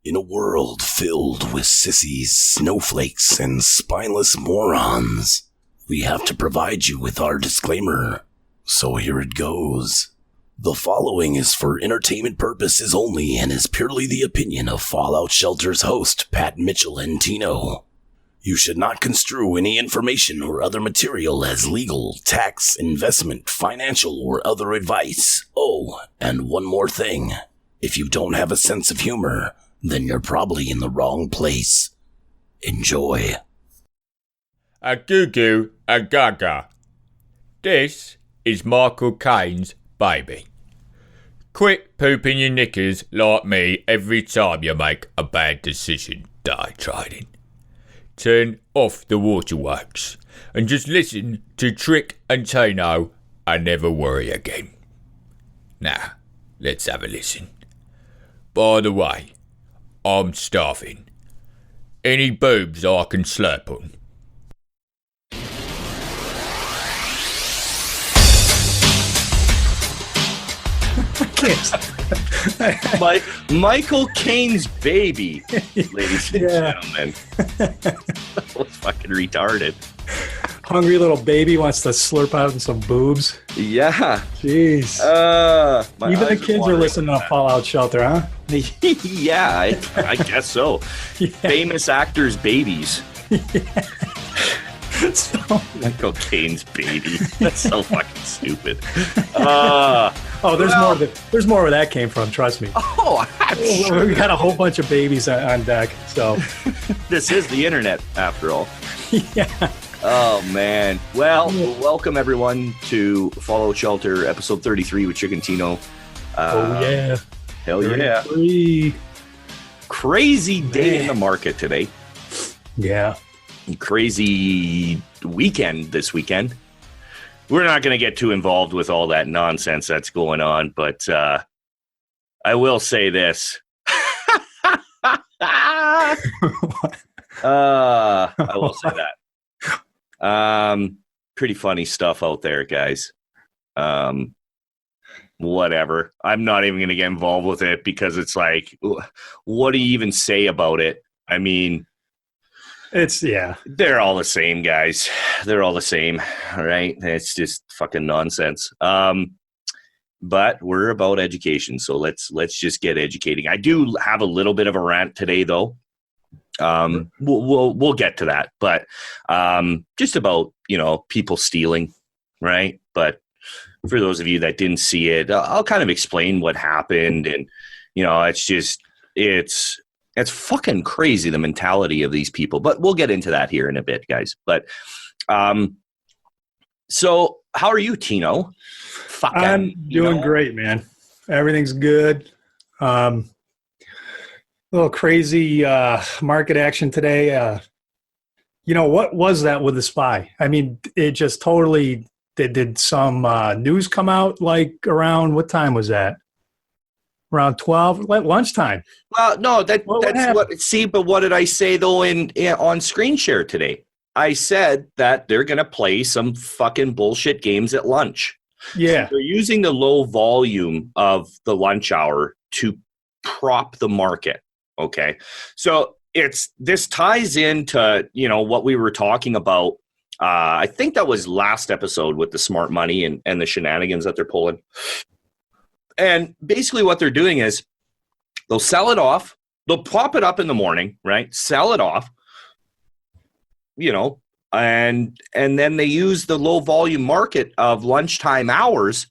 In a world filled with sissies, snowflakes, and spineless morons, we have to provide you with our disclaimer. So here it goes. The following is for entertainment purposes only and is purely the opinion of Fallout Shelter's host, Pat Mitchell and Tino. You should not construe any information or other material as legal, tax, investment, financial, or other advice. Oh, and one more thing. If you don't have a sense of humor, then you're probably in the wrong place. Enjoy. A goo-goo, a gaga. This is Michael Caines' baby. Quit pooping your knickers like me every time you make a bad decision day trading. Turn off the waterworks and just listen to Trick and Tino and never worry again. Now, let's have a listen. By the way, I'm starving. Any boobs I can slurp on? Michael Caines' baby, ladies and gentlemen. That was fucking retarded. Hungry little baby wants to slurp out some boobs. Yeah. Jeez. Even the kids are listening to Fallout Shelter, huh? Yeah, I guess so. Yeah. Famous actors' babies. Yeah. So, Michael Caines' baby. That's so fucking stupid. There's more where that came from. Trust me. Oh, we got a whole bunch of babies on deck. So this is the internet, after all. Yeah. Oh man. Well, welcome everyone to Fallout Shelter, episode 33 with Trick and Tino. Oh yeah. Hell yeah. Crazy day in the market today. Yeah. Crazy weekend this weekend. We're not going to get too involved with all that nonsense that's going on, but I will say this. I will say that. Pretty funny stuff out there, guys. Whatever. I'm not even going to get involved with it because it's like, what do you even say about it? I mean, they're all the same, guys. They're all the same, all right? It's just fucking nonsense. But we're about education, so let's just get educating. I do have a little bit of a rant today, though. We'll get to that, but just about people stealing, right? But for those of you that didn't see it, I'll kind of explain what happened, and it's fucking crazy, the mentality of these people, but we'll get into that here in a bit, guys. But, so how are you, Tino? I'm doing great, man. Everything's good. A little crazy market action today. What was that with the SPY? I mean, it just totally did some news come out like around, what time was that? Around 12, lunchtime. Well, no, that's what. See, but what did I say though on screen share today? I said that they're going to play some fucking bullshit games at lunch. Yeah, so they're using the low volume of the lunch hour to prop the market. Okay, so this ties into what we were talking about. I think that was last episode with the smart money and the shenanigans that they're pulling. And basically what they're doing is they'll sell it off. They'll pop it up in the morning, right? Sell it off, and then they use the low volume market of lunchtime hours,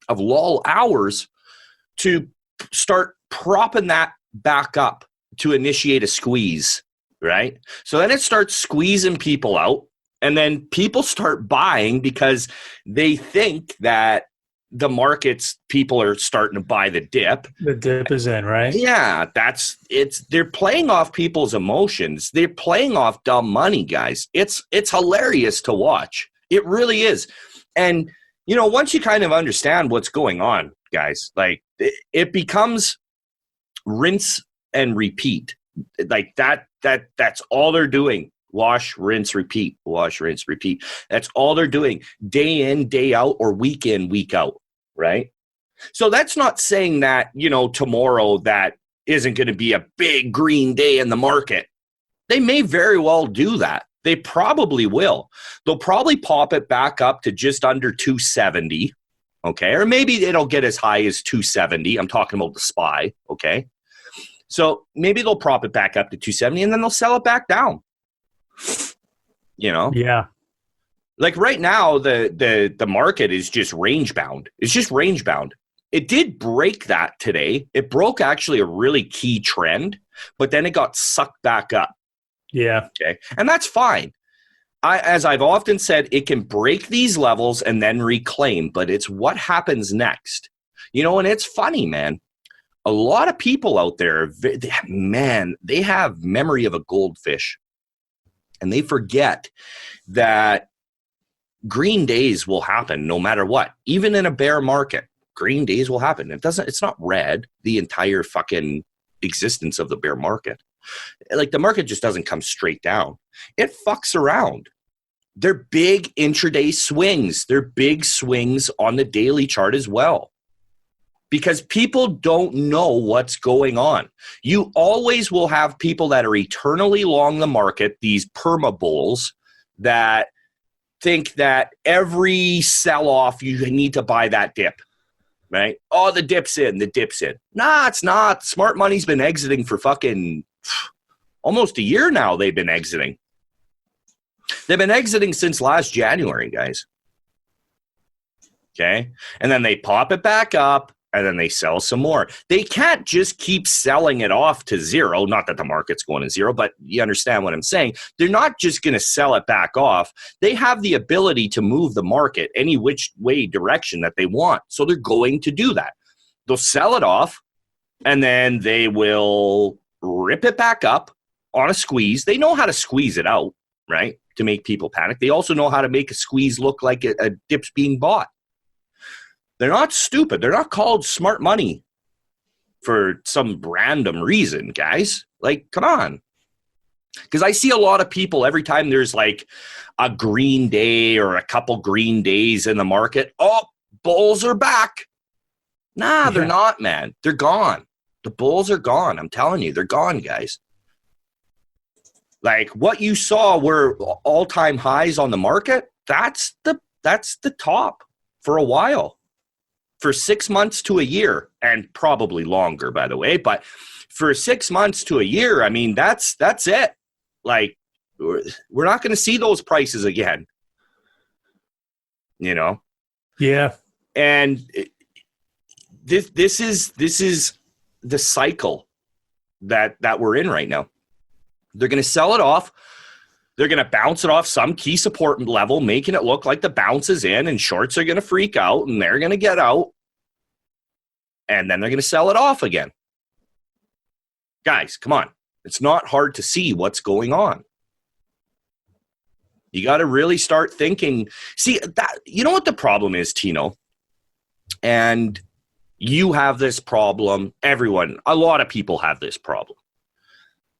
of lull hours, to start propping that back up to initiate a squeeze, right? So then it starts squeezing people out, and then people start buying because they think that the markets, people are starting to buy the dip. The dip is in, right? Yeah, they're playing off people's emotions. They're playing off dumb money, guys. It's hilarious to watch. It really is. And, once you kind of understand what's going on, guys, like it becomes rinse and repeat. Like that's all they're doing. Wash, rinse, repeat. Wash, rinse, repeat. That's all they're doing day in, day out, or week in, week out, right? So that's not saying that, tomorrow that isn't going to be a big green day in the market. They may very well do that. They probably will. They'll probably pop it back up to just under 270, okay? Or maybe it'll get as high as 270. I'm talking about the SPY, okay? So maybe they'll prop it back up to 270 and then they'll sell it back down. You know? Yeah. Like right now, the market is just range bound. It's just range bound. It did break that today. It broke actually a really key trend, but then it got sucked back up. Yeah. Okay. And that's fine. As I've often said, it can break these levels and then reclaim, but it's what happens next. You know, and it's funny, man. A lot of people out there, man, they have memory of a goldfish. And they forget that green days will happen no matter what. Even in a bear market, green days will happen. It's not red the entire fucking existence of the bear market. Like the market just doesn't come straight down. It fucks around. They're big intraday swings. They're big swings on the daily chart as well. Because people don't know what's going on. You always will have people that are eternally long the market, these perma bulls that think that every sell-off you need to buy that dip, right? Oh, the dip's in. Nah, it's not. Smart money's been exiting for fucking almost a year now. They've been exiting. They've been exiting since last January, guys. Okay? And then they pop it back up. And then they sell some more. They can't just keep selling it off to zero. Not that the market's going to zero, but you understand what I'm saying. They're not just going to sell it back off. They have the ability to move the market any which way direction that they want. So they're going to do that. They'll sell it off, and then they will rip it back up on a squeeze. They know how to squeeze it out, right, to make people panic. They also know how to make a squeeze look like a dip's being bought. They're not stupid. They're not called smart money for some random reason, guys. Like, come on. Because I see a lot of people every time there's like a green day or a couple green days in the market. Oh, bulls are back. Nah, they're not, man. They're gone. The bulls are gone. I'm telling you, they're gone, guys. Like what you saw were all-time highs on the market. That's the top for a while. For 6 months to a year, and probably longer, by the way, but for 6 months to a year, I mean, that's it. Like, we're not going to see those prices again. You know? Yeah. And this is the cycle that we're in right now. They're going to sell it off. They're going to bounce it off some key support level, making it look like the bounce is in, and shorts are going to freak out, and they're going to get out, and then they're going to sell it off again. Guys, come on. It's not hard to see what's going on. You got to really start thinking. See, that you know what the problem is, Tino? And you have this problem. Everyone, a lot of people have this problem.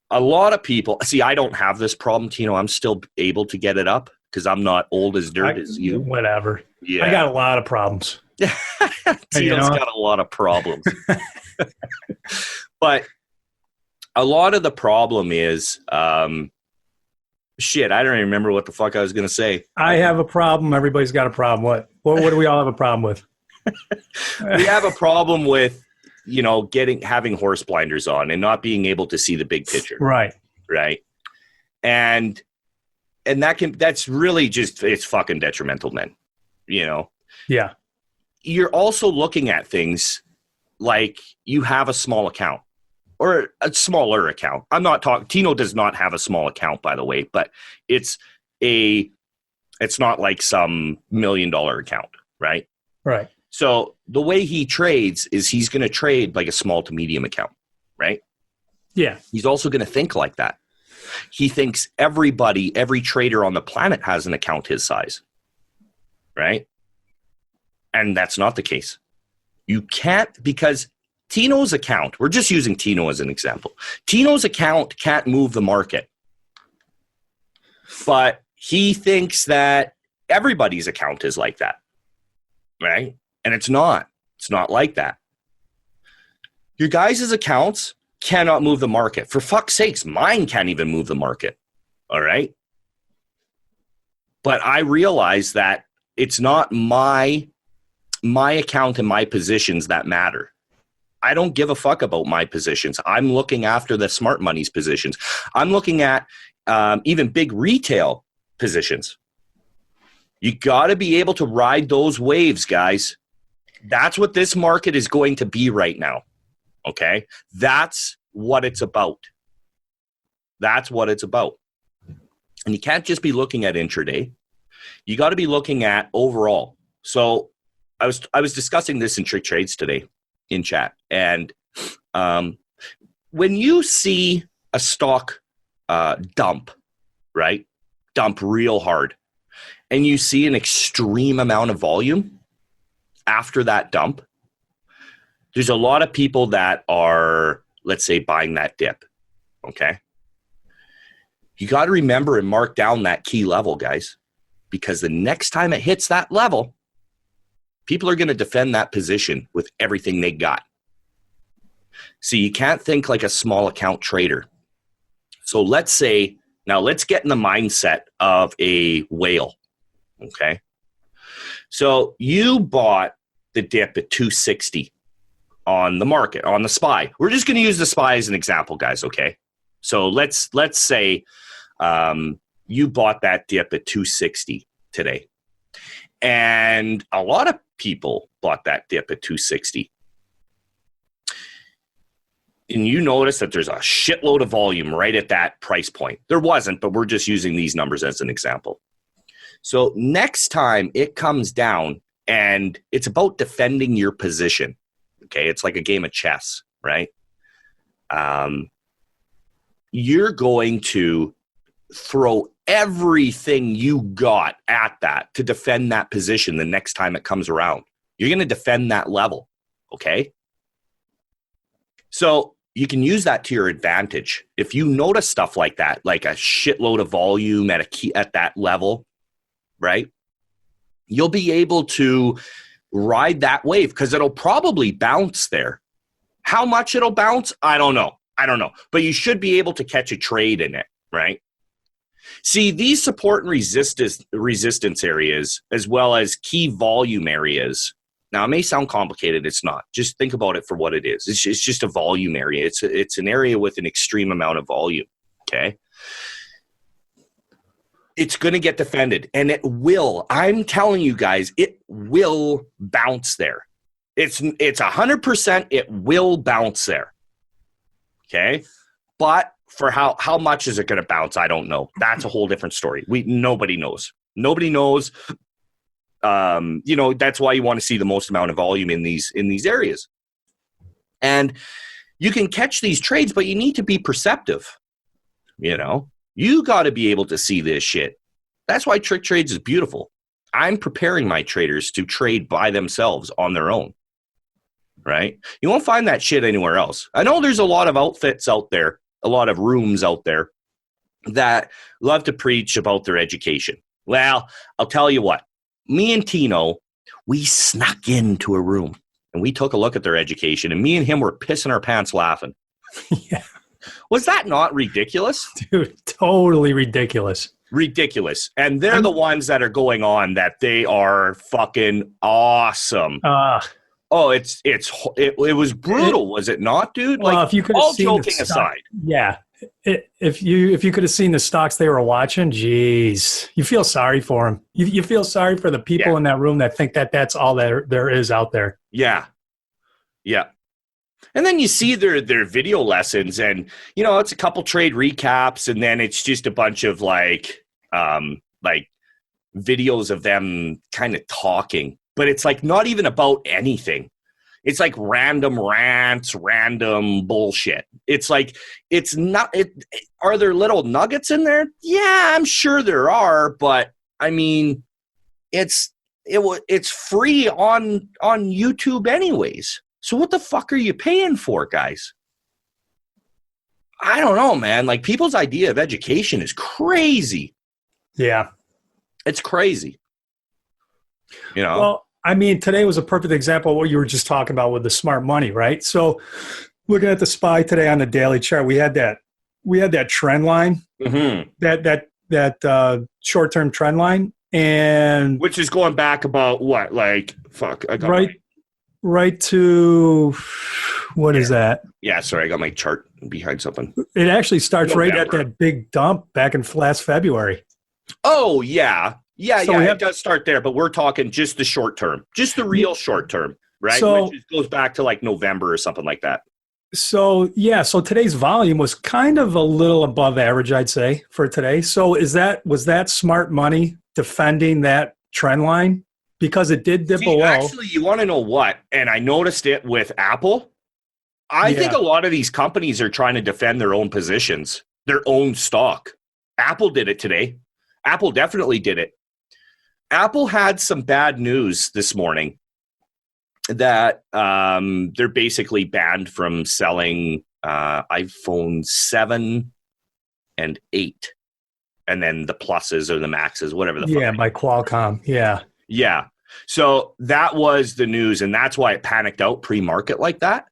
A lot of people, see, I don't have this problem, Tino. I'm still able to get it up because I'm not old as dirt as you. Whatever. Yeah. I got a lot of problems. Tino's got a lot of problems. But a lot of the problem is, shit, I don't even remember what the fuck I was going to say. I have a problem. Everybody's got a problem. What do we all have a problem with? We have a problem with, you know, having horse blinders on and not being able to see the big picture. Right. And that's really just, it's fucking detrimental, man. You know? Yeah. You're also looking at things like you have a small account or a smaller account. I'm not talking, Tino does not have a small account, by the way, but it's not like some $1 million account, right? Right. So the way he trades is he's going to trade like a small to medium account, right? Yeah. He's also going to think like that. He thinks every trader on the planet has an account his size, right? And that's not the case. You can't, because Tino's account, we're just using Tino as an example. Tino's account can't move the market. But he thinks that everybody's account is like that, right? And it's not. It's not like that. Your guys' accounts cannot move the market. For fuck's sakes, mine can't even move the market. All right. But I realize that it's not my account and my positions that matter. I don't give a fuck about my positions. I'm looking after the smart money's positions. I'm looking at even big retail positions. You got to be able to ride those waves, guys. That's what this market is going to be right now. Okay? That's what it's about. That's what it's about. And you can't just be looking at intraday. You got to be looking at overall. So I was discussing this in TrickTrades today in chat. And when you see a stock dump, right? Dump real hard. And you see an extreme amount of volume after that dump, there's a lot of people that are, let's say, buying that dip. Okay? You got to remember and mark down that key level, guys, because the next time it hits that level, people are going to defend that position with everything they got. So you can't think like a small account trader. So let's get in the mindset of a whale. Okay. So you bought the dip at 260 on the market, on the SPY. We're just going to use the SPY as an example, guys. Okay. So let's say you bought that dip at 260 today. And a lot of people bought that dip at 260. And you notice that there's a shitload of volume right at that price point. There wasn't, but we're just using these numbers as an example. So next time it comes down and it's about defending your position. Okay. It's like a game of chess, right? You're going to throw everything you got at that to defend that position the next time it comes around. You're going to defend that level. Okay. So you can use that to your advantage. If you notice stuff like that, like a shitload of volume at that level, right? You'll be able to ride that wave because it'll probably bounce there. How much it'll bounce? I don't know. But you should be able to catch a trade in it, right? See, these support and resistance areas, as well as key volume areas. Now, it may sound complicated. It's not. Just think about it for what it is. It's just a volume area. It's an area with an extreme amount of volume, okay? It's going to get defended, and it will. I'm telling you guys, it will bounce there. It's 100%. It will bounce there. Okay, but for how much is it going to bounce? I don't know. That's a whole different story. Nobody knows. Nobody knows. That's why you want to see the most amount of volume in these areas, and you can catch these trades, but you need to be perceptive. You got to be able to see this shit. That's why TrickTrades is beautiful. I'm preparing my traders to trade by themselves on their own, right? You won't find that shit anywhere else. I know there's a lot of outfits out there, a lot of rooms out there that love to preach about their education. Well, I'll tell you what. Me and Tino, we snuck into a room and we took a look at their education, and me and him were pissing our pants laughing. Yeah. Was that not ridiculous? Dude, totally ridiculous. Ridiculous. And they're the ones that are going on that they are fucking awesome. It was brutal, was it not, dude? Well, if you could all joking aside. Yeah. If you could have seen the stocks they were watching, geez, you feel sorry for them. You feel sorry for the people in that room that think that that's all there is out there. Yeah. Yeah. And then you see their video lessons, and it's a couple trade recaps, and then it's just a bunch of like videos of them kind of talking, but it's like not even about anything. It's like random rants, random bullshit. It's like are there little nuggets in there? Yeah, I'm sure there are, but I mean, it's free on YouTube anyways. So what the fuck are you paying for, guys? I don't know, man. Like, people's idea of education is crazy. Yeah. It's crazy. Well, I mean, today was a perfect example of what you were just talking about with the smart money, right? So looking at the SPY today on the daily chart, we had that trend line, that short-term trend line, and which is going back about what, like, fuck, I got right to what is that? Yeah, sorry, I got my chart behind something. It actually starts right at that big dump back in last February. Oh yeah, So it does start there, but we're talking just the short term, just the real short term, right? So, which goes back to like November or something like that. So today's volume was kind of a little above average, I'd say, for today. So was that smart money defending that trend line? Because it did dip below. Actually, you want to know what? And I noticed it with Apple. I think a lot of these companies are trying to defend their own positions, their own stock. Apple did it today. Apple definitely did it. Apple had some bad news this morning that they're basically banned from selling iPhone 7 and 8, and then the pluses or the maxes, whatever the fuck. By Qualcomm. Yeah. So that was the news, and that's why it panicked out pre-market like that.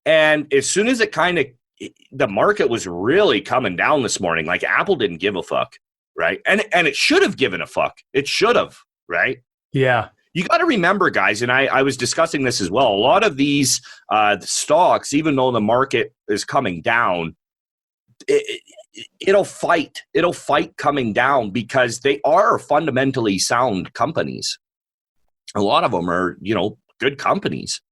And as soon as the market was really coming down this morning, like Apple didn't give a fuck, right? And it should have given a fuck. It should have, right? Yeah. You got to remember, guys, and I was discussing this as well. A lot of these stocks, even though the market is coming down, it'll fight. It'll fight coming down because they are fundamentally sound companies. A lot of them are, good companies.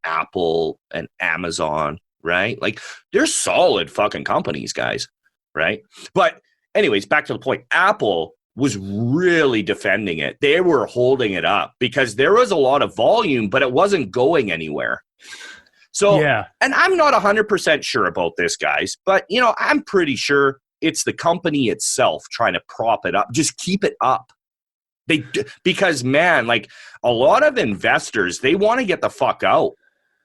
Apple and Amazon, right? Like, they're solid fucking companies, guys, right? But anyways, back to the point. Apple was really defending it. They were holding it up because there was a lot of volume, but it wasn't going anywhere. So, and I'm not 100% sure about this, guys, but, I'm pretty sure it's the company itself trying to prop it up, just keep it up. Because, man, like a lot of investors, they want to get the fuck out.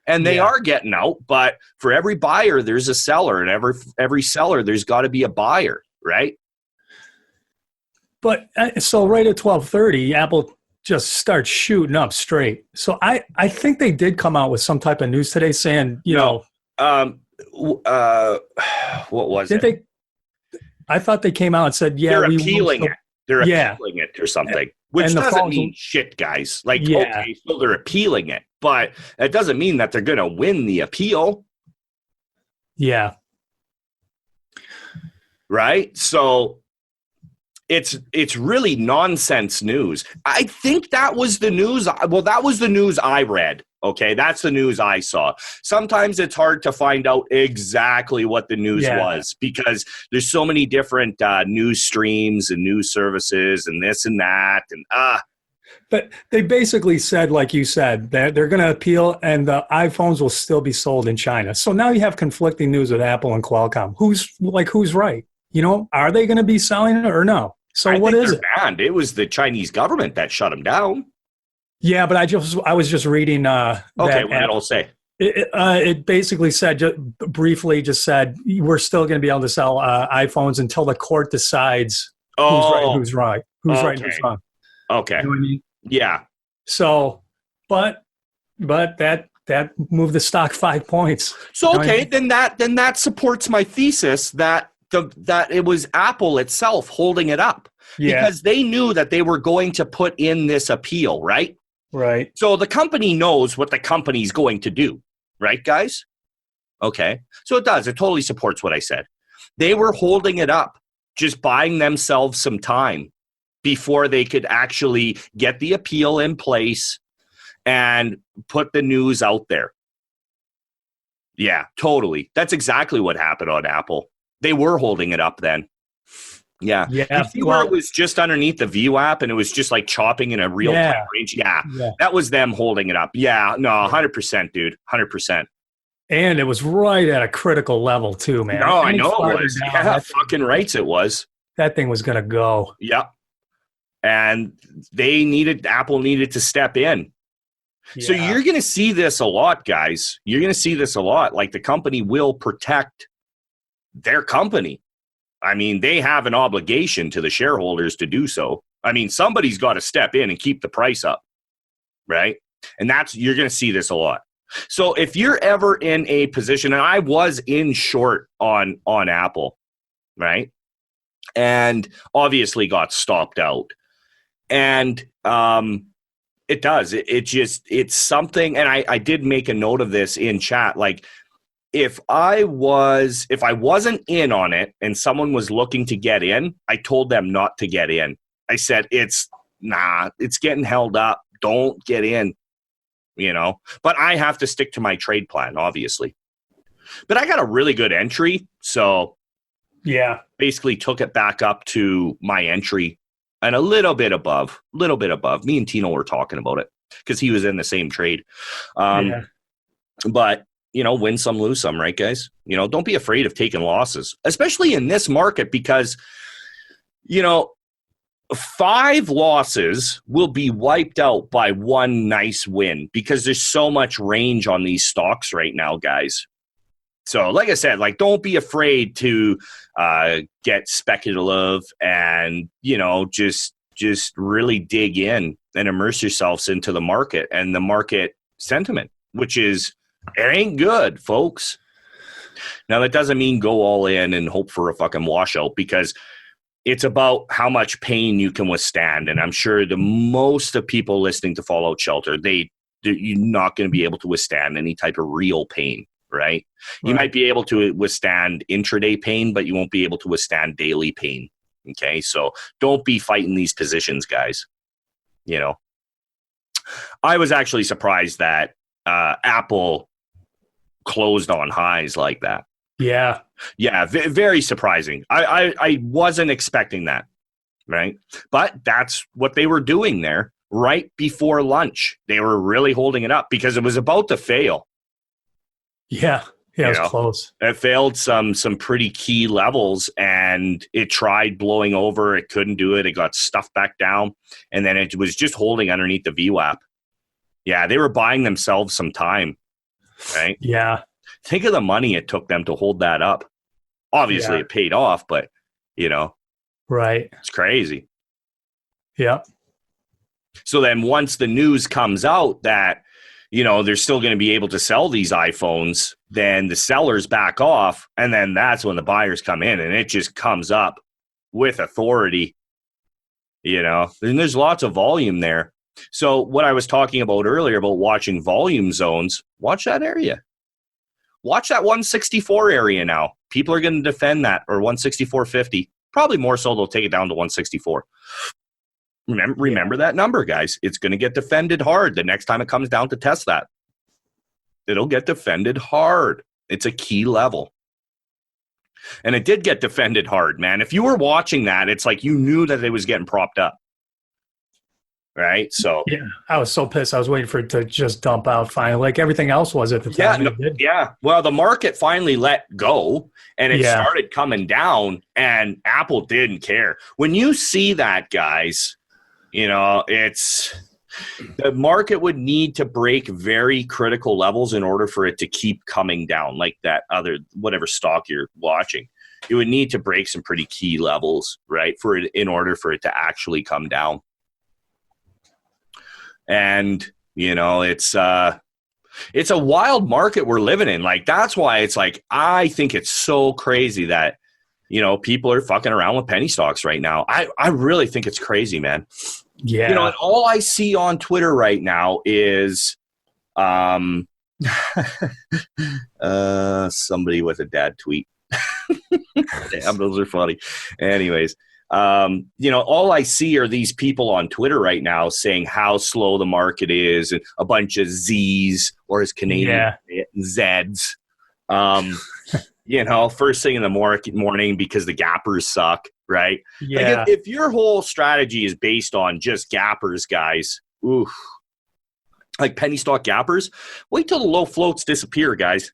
And they are getting out, but for every buyer, there's a seller, and every seller, there's got to be a buyer, right? But so right at 12:30, Apple just starts shooting up straight. So I think they did come out with some type of news today saying, what was it? I thought they came out and said, they're appealing it. They're appealing it or something, which doesn't mean shit, guys. Like, okay, so they're appealing it, but it doesn't mean that they're going to win the appeal. Yeah. Right? So it's really nonsense news. I think that was the news. Well, that was the news I read. Okay, that's the news I saw. Sometimes it's hard to find out exactly what the news was because there's so many different news streams and news services and this and that. And But they basically said, like you said, that they're going to appeal and the iPhones will still be sold in China. So now you have conflicting news with Apple and Qualcomm. Who's right? Are they going to be selling it or no? So what is it? Banned. It was the Chinese government that shut them down. Yeah, but I was just reading. Okay, what did it say? It basically said, briefly said, we're still going to be able to sell iPhones until the court decides who's right, who's wrong. Okay. You know what I mean? Yeah. So, but that moved the stock 5 points. So okay, then that supports my thesis that it was Apple itself holding it up because they knew that they were going to put in this appeal, right? Right. So the company knows what the company's going to do, right, guys? Okay. So it does. It totally supports what I said. They were holding it up, just buying themselves some time before they could actually get the appeal in place and put the news out there. Yeah, totally. That's exactly what happened on Apple. They were holding it up then. Yeah. You see where it was just underneath the View app and it was just like chopping in a real time range? Yeah. That was them holding it up. Yeah. No, 100%, dude. 100%. And it was right at a critical level too, man. No, I know it was. Yeah, fucking rights it was. That thing was going to go. Yep. And Apple needed to step in. Yeah. So you're going to see this a lot, guys. You're going to see this a lot. Like the company will protect their company. I mean, they have an obligation to the shareholders to do so. I mean, somebody's got to step in and keep the price up, right? And you're going to see this a lot. So if you're ever in a position, and I was in short on Apple, right? And obviously got stopped out. And it does. It's something, and I did make a note of this in chat. Like, if I wasn't in on it and someone was looking to get in, I told them not to get in. I said, it's getting held up. Don't get in, but I have to stick to my trade plan, obviously. But I got a really good entry. So Yeah. basically took it back up to my entry and a little bit above. Me and Tino were talking about it because he was in the same trade. But, win some, lose some, right, guys? Don't be afraid of taking losses, especially in this market, because, 5 losses will be wiped out by one nice win because there's so much range on these stocks right now, guys. So, like I said, don't be afraid to get speculative and, just really dig in and immerse yourselves into the market and the market sentiment, which is, it ain't good, folks. Now, that doesn't mean go all in and hope for a fucking washout, because it's about how much pain you can withstand. And I'm sure the most of people listening to Fallout Shelter, you're not going to be able to withstand any type of real pain, right? You might be able to withstand intraday pain, but you won't be able to withstand daily pain. Okay, so don't be fighting these positions, guys. I was actually surprised that Apple closed on highs like that. Yeah. Yeah, very surprising. I wasn't expecting that, right? But that's what they were doing there right before lunch. They were really holding it up because it was about to fail. Yeah. Yeah, it was close. It failed some pretty key levels, and it tried blowing over. It couldn't do it. It got stuffed back down, and then it was just holding underneath the VWAP. Yeah, they were buying themselves some time, right? Yeah. Think of the money it took them to hold that up. Obviously, it paid off, but, Right. It's crazy. Yeah. So then once the news comes out that, they're still going to be able to sell these iPhones, then the sellers back off, and then that's when the buyers come in, and it just comes up with authority, and there's lots of volume there. So what I was talking about earlier about watching volume zones, watch that area. Watch that 164 area now. People are going to defend that, or 164.50. Probably more so they'll take it down to 164. Remember that number, guys. It's going to get defended hard the next time it comes down to test that. It'll get defended hard. It's a key level. And it did get defended hard, man. If you were watching that, it's like you knew that it was getting propped up. Right? So yeah, I was so pissed. I was waiting for it to just dump out finally, like everything else was at the time. Yeah. Well, the market finally let go, and it started coming down, and Apple didn't care. When you see that, guys, it's the market would need to break very critical levels in order for it to keep coming down, like that other whatever stock you're watching. It would need to break some pretty key levels, right, in order for it to actually come down. And, it's a wild market we're living in. Like, that's why it's like, I think it's so crazy that, people are fucking around with penny stocks right now. I really think it's crazy, man. Yeah. And all I see on Twitter right now is somebody with a dad tweet. Damn, those are funny. Anyways. All I see are these people on Twitter right now saying how slow the market is, and a bunch of Z's, or as Canadian Zeds. First thing in the morning because the gappers suck, right? Yeah. Like if your whole strategy is based on just gappers, guys, like penny stock gappers, wait till the low floats disappear, guys.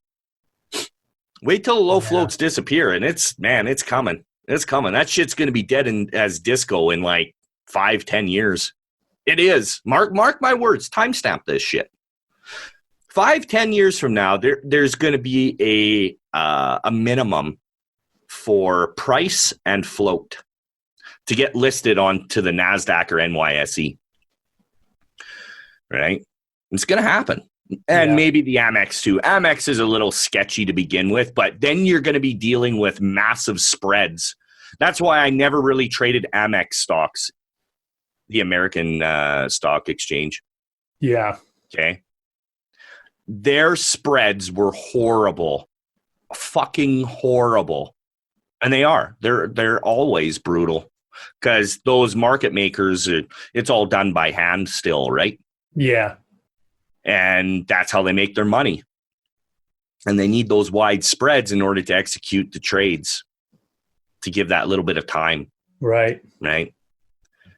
Wait till the low floats disappear, and it's coming. It's coming. That shit's going to be dead as disco in like 5-10 years. It is. Mark my words. Timestamp this shit. 5-10 years from now, there's going to be a minimum for price and float to get listed onto the NASDAQ or NYSE. Right? It's going to happen. And maybe the Amex too. Amex is a little sketchy to begin with, but then you're going to be dealing with massive spreads. That's why I never really traded Amex stocks, the American stock exchange. Yeah. Okay. Their spreads were horrible, fucking horrible. And they are. They're always brutal because those market makers, it's all done by hand still, right? Yeah. And that's how they make their money. And they need those wide spreads in order to execute the trades, to give that little bit of time. Right. Right.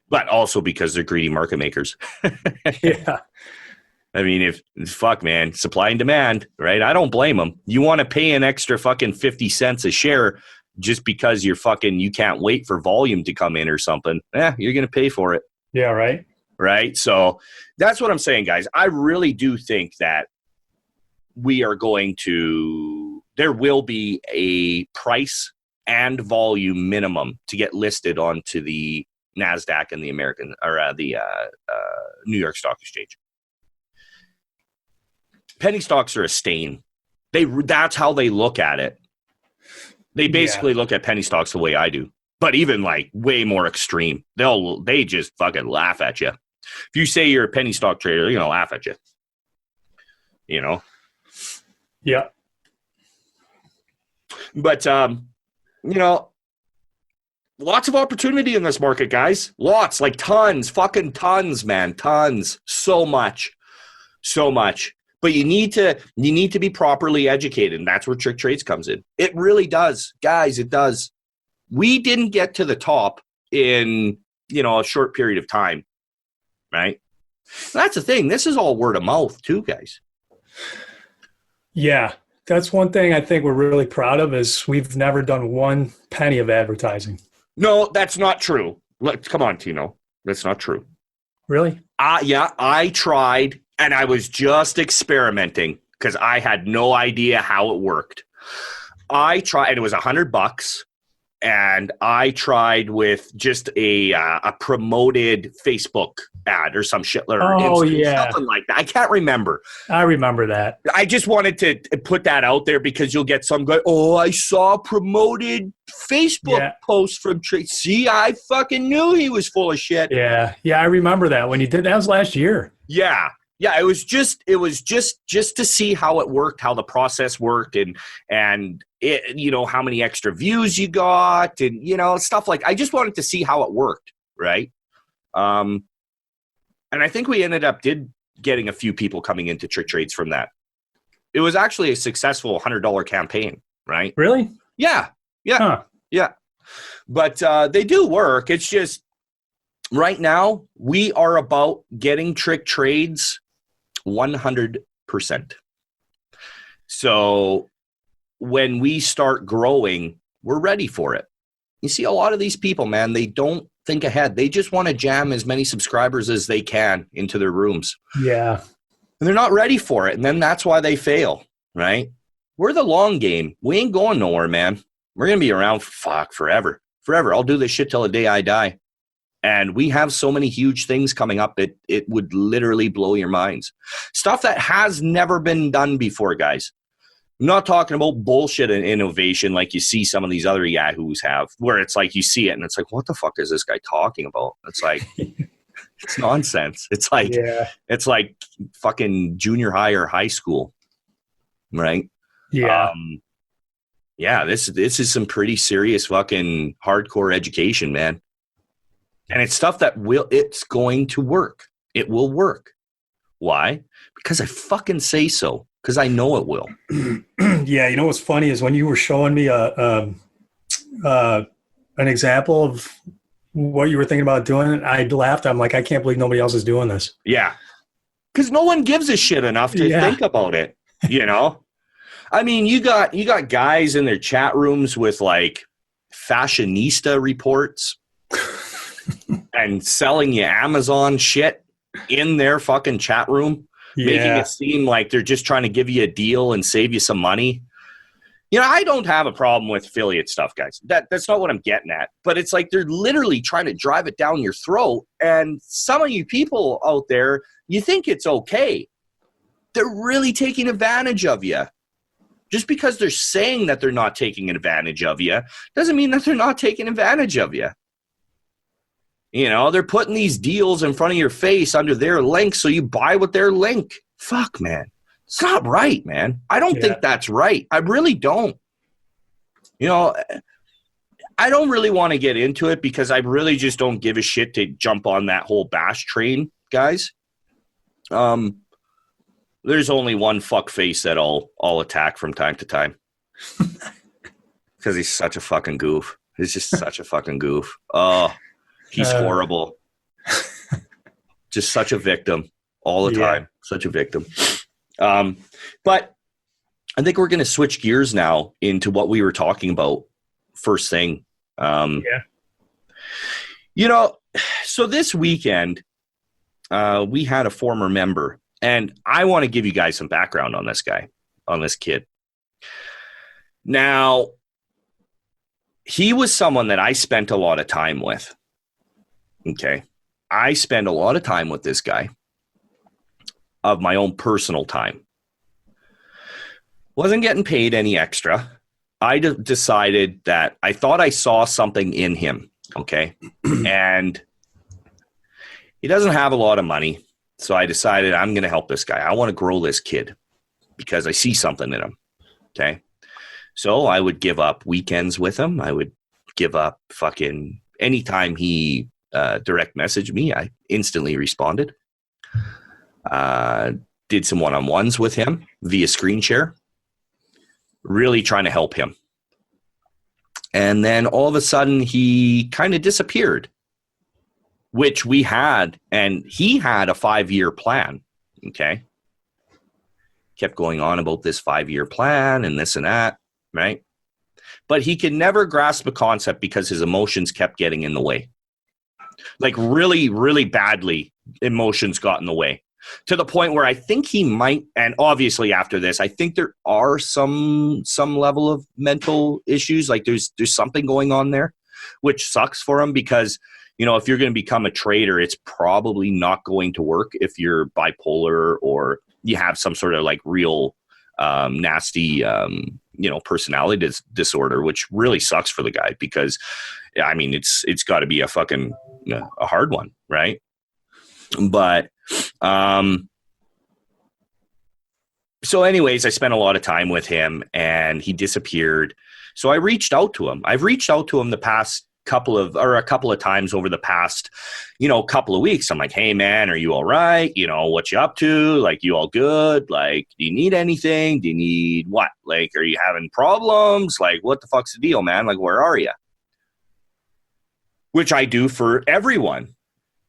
But also because they're greedy market makers. Yeah. I mean, fuck, man, supply and demand, right? I don't blame them. You want to pay an extra fucking 50 cents a share just because you can't wait for volume to come in or something. You're going to pay for it. Yeah. Right. Right. So that's what I'm saying, guys. I really do think that there will be a price and volume minimum to get listed onto the NASDAQ and the American or the New York Stock Exchange. Penny stocks are a stain. That's how they look at it. They basically look at penny stocks the way I do, but even like way more extreme. They just fucking laugh at you. If you say you're a penny stock trader, they're going to laugh at you. You know? Yeah. But, lots of opportunity in this market, guys. Lots, like tons, fucking tons, man. Tons. So much. But you need to be properly educated, and that's where TrickTrades comes in. It really does. Guys, it does. We didn't get to the top in, a short period of time. Right? That's the thing. This is all word of mouth too, guys. Yeah. That's one thing I think we're really proud of is we've never done one penny of advertising. No, that's not true. Come on, Tino. That's not true. Really? Yeah, I tried, and I was just experimenting because I had no idea how it worked. I tried, and it was $100. And I tried with just a promoted Facebook ad or some shit. Or something like that. I can't remember. I remember that. I just wanted to put that out there because you'll get some guy, I saw a promoted Facebook post from Trade. See, I fucking knew he was full of shit. Yeah. Yeah, I remember that when you did. That was last year. Yeah. Yeah, it was just to see how it worked, how the process worked, and it, how many extra views you got, and stuff like. I just wanted to see how it worked, right? And I think we ended up getting a few people coming into TrickTrades from that. It was actually a successful $100 campaign, right? Really? Yeah. Huh. Yeah. But they do work. It's just right now we are about getting TrickTrades 100%. So when we start growing, we're ready for it. You see a lot of these people, man, they don't think ahead. They just want to jam as many subscribers as they can into their rooms. Yeah. And they're not ready for it. And then that's why they fail, right? We're the long game. We ain't going nowhere, man. We're going to be around for forever. Forever. I'll do this shit till the day I die. And we have so many huge things coming up that it would literally blow your minds. Stuff that has never been done before, guys. I'm not talking about bullshit and innovation like you see some of these other yahoos have, where it's like you see it and it's like, what the fuck is this guy talking about? It's like, it's nonsense. It's like fucking junior high or high school, right? Yeah. This is some pretty serious fucking hardcore education, man. And it's stuff that it's going to work. It will work. Why? Because I fucking say so. Because I know it will. Yeah, you know what's funny is when you were showing me an example of what you were thinking about doing, I laughed. I'm like, I can't believe nobody else is doing this. Yeah. Because no one gives a shit enough to think about it, I mean, you got guys in their chat rooms with like fashionista reports and selling you Amazon shit in their fucking chat room, making it seem like they're just trying to give you a deal and save you some money. I don't have a problem with affiliate stuff, guys. That's not what I'm getting at. But it's like they're literally trying to drive it down your throat. And some of you people out there, you think it's okay. they're really taking advantage of you. Just because they're saying that they're not taking advantage of you doesn't mean that they're not taking advantage of you. You know, they're putting these deals in front of your face under their link so you buy with their link. Fuck, man. It's not right, man. I don't think that's right. I really don't. You know, I don't really want to get into it because I really just don't give a shit to jump on that whole bash train, guys. There's only one fuckface that I'll attack from time to time. Because he's such a fucking goof. He's just such a fucking goof. Oh, he's horrible. Just such a victim all the time. Such a victim. But I think we're going to switch gears now into what we were talking about first thing. You know, so this weekend, we had a former member, and I want to give you guys some background on this guy, on this kid. Now, he was someone that I spent a lot of time with. Okay. I spent a lot of time with this guy of my own personal time. Wasn't getting paid any extra. I decided that I thought I saw something in him. Okay. And he doesn't have a lot of money. So I decided I'm going to help this guy. I want to grow this kid because I see something in him. Okay. So I would give up weekends with him. I would give up fucking anytime he direct messaged me, I instantly responded. Did some one-on-ones with him via screen share. Really trying to help him. And then all of a sudden he kind of disappeared, which we had, and he had a 5-year plan. Okay. Kept going on about this 5-year plan and this and that. Right. But he could never grasp a concept because his emotions kept getting in the way. Like really, really badly, emotions got in the way to the point where I think he might, and obviously after this, I think there are some level of mental issues. Like there's something going on there, which sucks for him because, you know, if you're going to become a trader, it's probably not going to work if you're bipolar or you have some sort of like real nasty, personality disorder, which really sucks for the guy because, I mean, it's got to be a fucking a hard one, right? But so anyways, I spent a lot of time with him and he disappeared. So I reached out to him. I've reached out to him a couple of times over the past, couple of weeks. I'm like, hey man, are you all right? What you up to? Like, you all good? Like, do you need anything? Do you need what? Like, are you having problems? Like, what the fuck's the deal, man? Like, where are you? Which I do for everyone,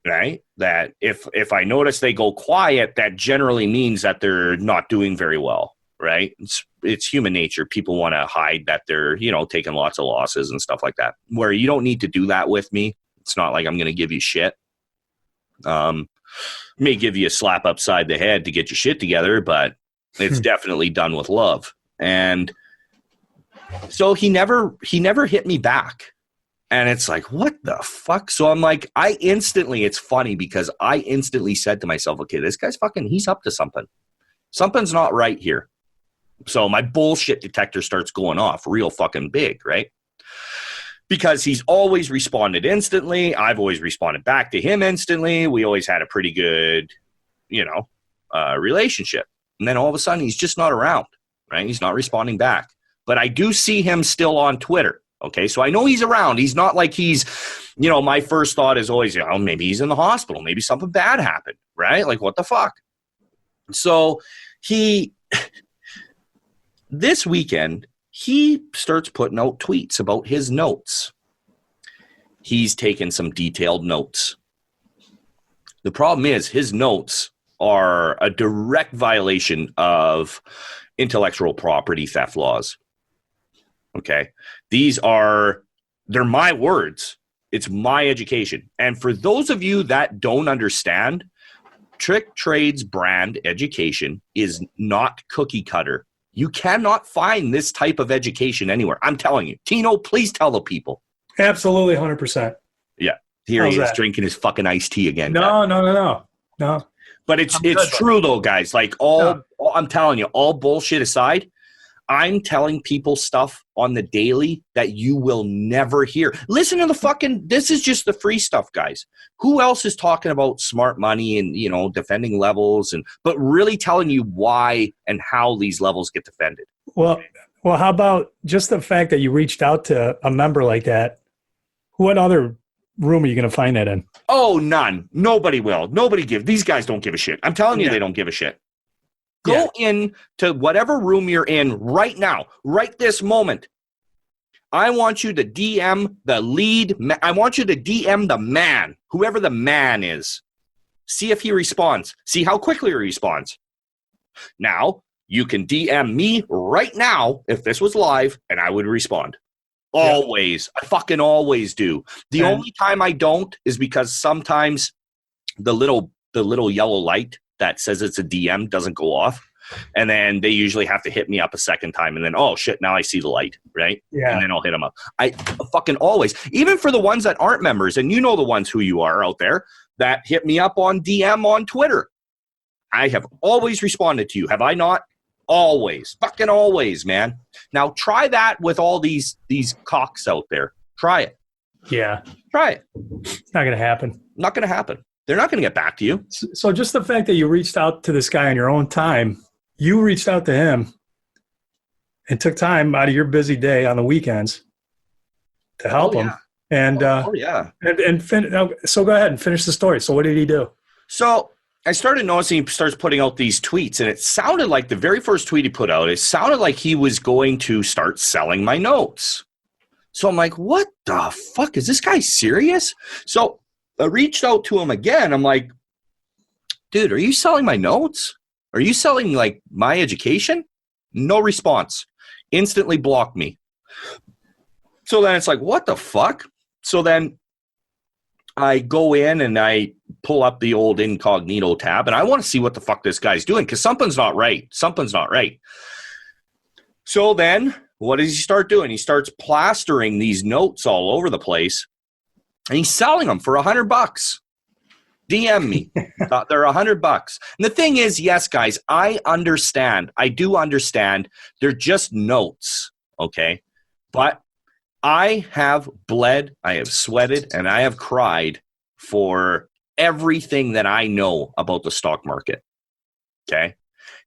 right? That if I notice they go quiet, that generally means that they're not doing very well, right? It's human nature. People want to hide that they're, taking lots of losses and stuff like that, where you don't need to do that with me. It's not like I'm going to give you shit. May give you a slap upside the head to get your shit together, but it's definitely done with love. And so he never hit me back. And it's like, what the fuck? So I'm like, it's funny because I instantly said to myself, okay, this guy's he's up to something. Something's not right here. So my bullshit detector starts going off real fucking big, right? Because he's always responded instantly. I've always responded back to him instantly. We always had a pretty good, relationship. And then all of a sudden he's just not around, right? He's not responding back. But I do see him still on Twitter. Okay, so I know he's around. He's not like he's, my first thought is always, maybe he's in the hospital. Maybe something bad happened, right? Like, what the fuck? So this weekend, he starts putting out tweets about his notes. He's taken some detailed notes. The problem is his notes are a direct violation of intellectual property theft laws. Okay. They're my words. It's my education. And for those of you that don't understand, TrickTrades brand education is not cookie cutter. You cannot find this type of education anywhere. I'm telling you. Tino, please tell the people. Absolutely, 100%. Yeah. Here How's he is that? drinking his fucking iced tea again. No. But it's good, true though, guys. Like I'm telling you, all bullshit aside, I'm telling people stuff on the daily that you will never hear. Listen to the fucking, this is just the free stuff, guys. Who else is talking about smart money and, you know, defending levels but really telling you why and how these levels get defended? Well, how about just the fact that you reached out to a member like that? What other room are you going to find that in? Oh, none. Nobody will. These guys don't give a shit. I'm telling you, they don't give a shit. Go in to whatever room you're in right now, right this moment. I want you to DM the lead. I want you to DM the man, whoever the man is. See if he responds. See how quickly he responds. Now, you can DM me right now if this was live, and I would respond. Always. I fucking always do. The only time I don't is because sometimes the little yellow light that says it's a DM doesn't go off. And then they usually have to hit me up a second time. And then, oh, shit, now I see the light, right? Yeah. And then I'll hit them up. I fucking always, even for the ones that aren't members, and you know the ones who you are out there that hit me up on DM on Twitter. I have always responded to you. Have I not? Always. Fucking always, man. Now, try that with all these cocks out there. Try it. Yeah. Try it. It's not going to happen. Not going to happen. They're not going to get back to you. So just the fact that you reached out to this guy on your own time, you reached out to him and took time out of your busy day on the weekends to help him. And so go ahead and finish the story. So what did he do? So I started noticing he starts putting out these tweets, and it sounded like the very first tweet he put out, it sounded like he was going to start selling my notes. So I'm like, what the fuck? Is this guy serious? So I reached out to him again. I'm like, dude, are you selling my notes? Are you selling like my education? No response. Instantly blocked me. So then it's like, what the fuck? So then I go in and I pull up the old incognito tab, and I want to see what the fuck this guy's doing, because something's not right. Something's not right. So then what does he start doing? He starts plastering these notes all over the place, and he's selling them for $100. DM me. They're $100. And the thing is, yes, guys, I understand. I do understand. They're just notes, okay? But I have bled, I have sweated, and I have cried for everything that I know about the stock market, okay?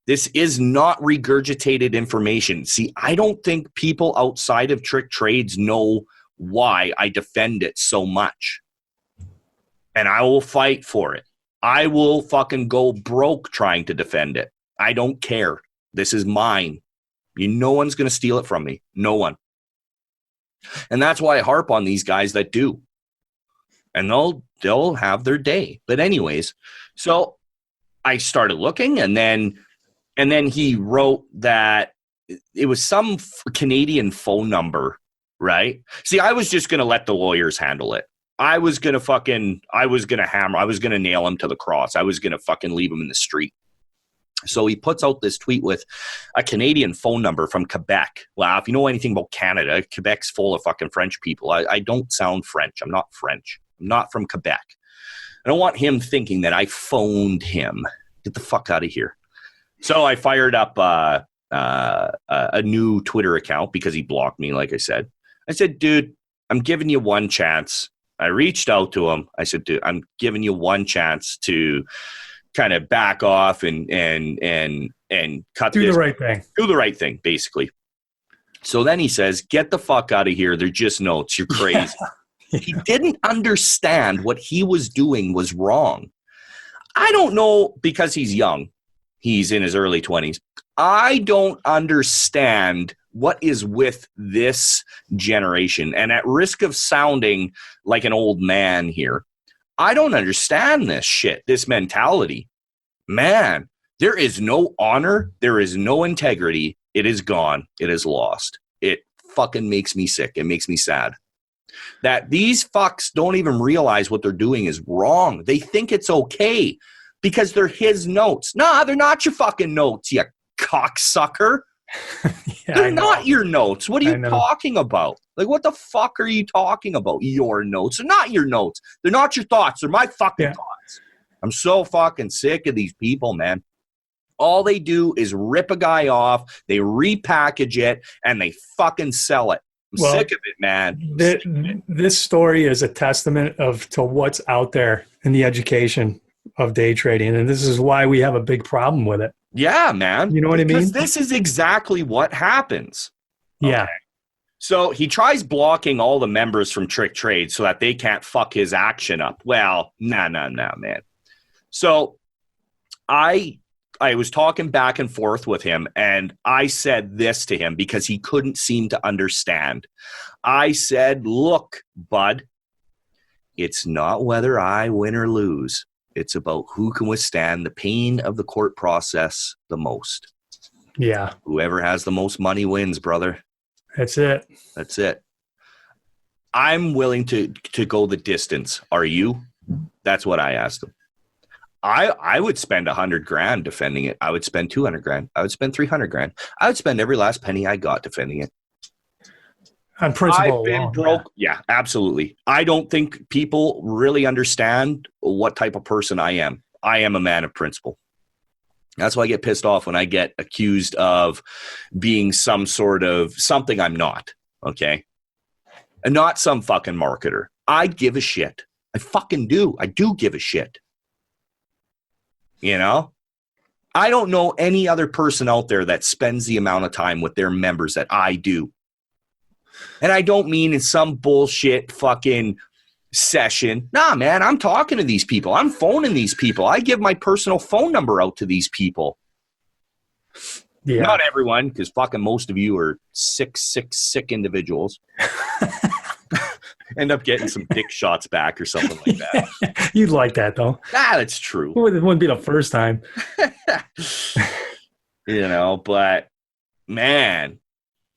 This is not regurgitated information. See, I don't think people outside of TrickTrades know why I defend it so much. And I will fight for it. I will fucking go broke trying to defend it. I don't care. This is mine. No one's going to steal it from me. No one. And that's why I harp on these guys that do. And they'll have their day. But anyways, so I started looking, and then he wrote that it was some Canadian phone number, right? See, I was just going to let the lawyers handle it. I was going to nail him to the cross. I was going to fucking leave him in the street. So he puts out this tweet with a Canadian phone number from Quebec. Well, if you know anything about Canada, Quebec's full of fucking French people. I don't sound French. I'm not French. I'm not from Quebec. I don't want him thinking that I phoned him. Get the fuck out of here. So I fired up a new Twitter account because he blocked me, like I said. I said, dude, I'm giving you one chance. I reached out to him. I said, dude, I'm giving you one chance to kind of back off and cut do the right thing. Do the right thing, basically. So then he says, get the fuck out of here. They're just notes. You're crazy. Yeah. He didn't understand what he was doing was wrong. I don't know, because he's young. He's in his early 20s. I don't understand what is with this generation. And at risk of sounding like an old man here, I don't understand this shit, this mentality. Man, there is no honor. There is no integrity. It is gone. It is lost. It fucking makes me sick. It makes me sad that these fucks don't even realize what they're doing is wrong. They think it's okay because they're his notes. Nah, they're not your fucking notes, you cocksucker. Yeah, they're not your notes. What are you talking about? Like, what the fuck are you talking about? Your notes. They're not your notes. They're not your thoughts. They're my fucking thoughts. I'm so fucking sick of these people, man. All they do is rip a guy off, they repackage it, and they fucking sell it. I'm sick of it, man. This story is a testament to what's out there in the education of day trading, and this is why we have a big problem with it. Yeah, man. You know what I mean? Because this is exactly what happens. Yeah. Okay. So he tries blocking all the members from TrickTrades so that they can't fuck his action up. Well, nah, man. So I was talking back and forth with him, and I said this to him because he couldn't seem to understand. I said, look, bud, it's not whether I win or lose. It's about who can withstand the pain of the court process the most. Yeah. Whoever has the most money wins, brother. That's it. That's it. I'm willing to go the distance. Are you? That's what I asked him. I would spend $100,000 defending it. I would spend $200,000. I would spend $300,000. I would spend every last penny I got defending it. On principle. I've been broke. Yeah, absolutely. I don't think people really understand what type of person I am. I am a man of principle. That's why I get pissed off when I get accused of being some sort of something I'm not. Okay. And not some fucking marketer. I give a shit. I fucking do. I do give a shit. You know, I don't know any other person out there that spends the amount of time with their members that I do. And I don't mean in some bullshit fucking session. Nah, man, I'm talking to these people. I'm phoning these people. I give my personal phone number out to these people. Yeah. Not everyone, because fucking most of you are sick individuals. End up getting some dick shots back or something like that. You'd like that, though. Ah, that's true. It wouldn't be the first time. You know, but man,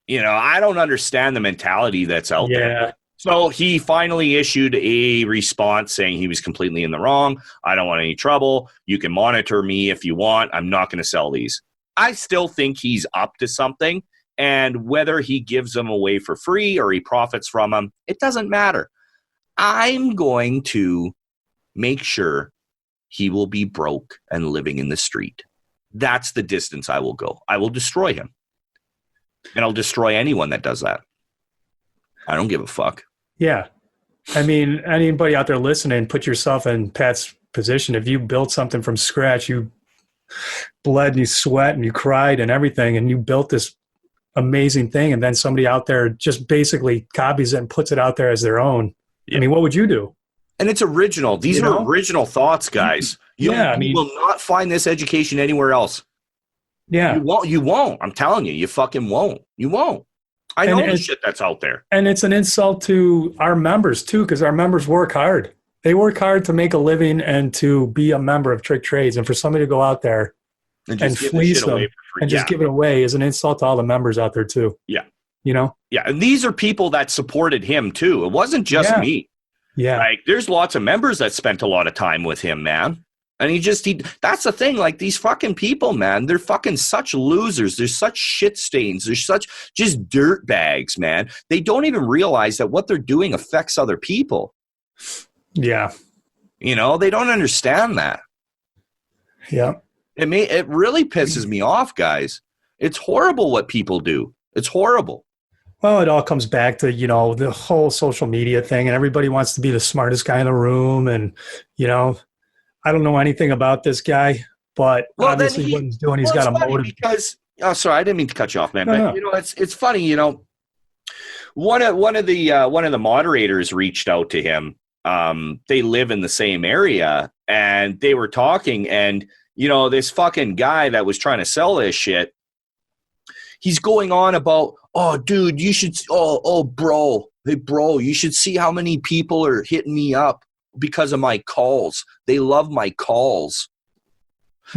you know, I don't understand the mentality that's out there. So he finally issued a response saying he was completely in the wrong. I don't want any trouble. You can monitor me if you want. I'm not going to sell these. I still think he's up to something. And whether he gives them away for free or he profits from them, it doesn't matter. I'm going to make sure he will be broke and living in the street. That's the distance I will go. I will destroy him. And I'll destroy anyone that does that. I don't give a fuck. Yeah. I mean, anybody out there listening, put yourself in Pat's position. If you built something from scratch, you bled and you sweat and you cried and everything, and you built this amazing thing, and then somebody out there just basically copies it and puts it out there as their own. Yeah. I mean, what would you do? And it's original. These are original thoughts, guys. You will not find this education anywhere else. Yeah. You won't. I'm telling you, you fucking won't. You won't. I know the shit that's out there. And it's an insult to our members, too, because our members work hard. They work hard to make a living and to be a member of TrickTrades. And for somebody to go out there and fleece them and just give it away is an insult to all the members out there, too. Yeah. You know? Yeah. And these are people that supported him, too. It wasn't just me. Yeah. Like, there's lots of members that spent a lot of time with him, man. And that's the thing. Like, these fucking people, man, they're fucking such losers. They're such shit stains. They're such just dirt bags, man. They don't even realize that what they're doing affects other people. Yeah. You know, they don't understand that. Yeah. It really pisses me off, guys. It's horrible what people do. It's horrible. Well, it all comes back to, you know, the whole social media thing, and everybody wants to be the smartest guy in the room. And, you know, I don't know anything about this guy, but obviously what he's doing, he's got a motive. Because, sorry, I didn't mean to cut you off, man. No. You know, it's funny. You know, one of the moderators reached out to him. They live in the same area, and they were talking. And you know, this fucking guy that was trying to sell this shit, he's going on about, oh, dude, you should, bro, hey, bro, you should see how many people are hitting me up because of my calls. They love my calls.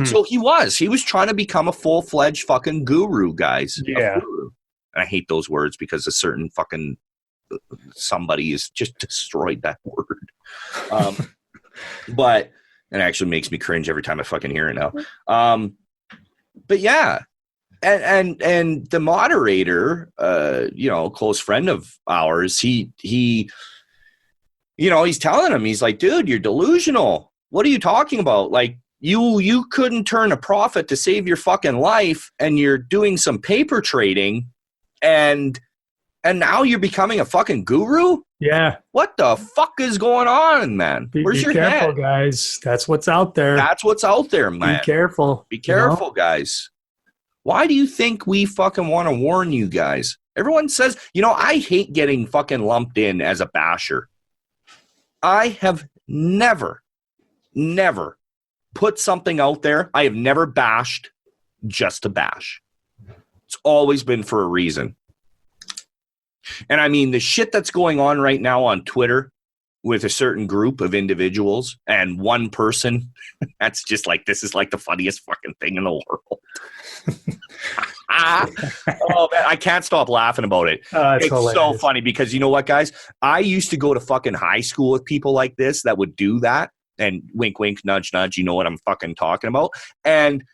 So he was trying to become a full-fledged fucking guru, guys. Yeah. And I hate those words because a certain fucking somebody has just destroyed that word. But it actually makes me cringe every time I fucking hear it now. But yeah. And the moderator, you know, close friend of ours, he you know, he's telling him, he's like, dude, you're delusional. What are you talking about? Like, you couldn't turn a profit to save your fucking life, and you're doing some paper trading, and now you're becoming a fucking guru? Yeah. What the fuck is going on, man? Where's your careful, head? guys. That's what's out there. That's what's out there, man. Be careful. Be careful, guys. Why do you think we fucking want to warn you guys? Everyone says, I hate getting fucking lumped in as a basher. I have never put something out there. I have never bashed just to bash. It's always been for a reason. And I mean, the shit that's going on right now on Twitter with a certain group of individuals and one person, that's just like, this is like the funniest fucking thing in the world. Oh, man, I can't stop laughing about it. It's so funny because you know what, guys? I used to go to fucking high school with people like this that would do that. And wink, wink, nudge, nudge. You know what I'm fucking talking about. And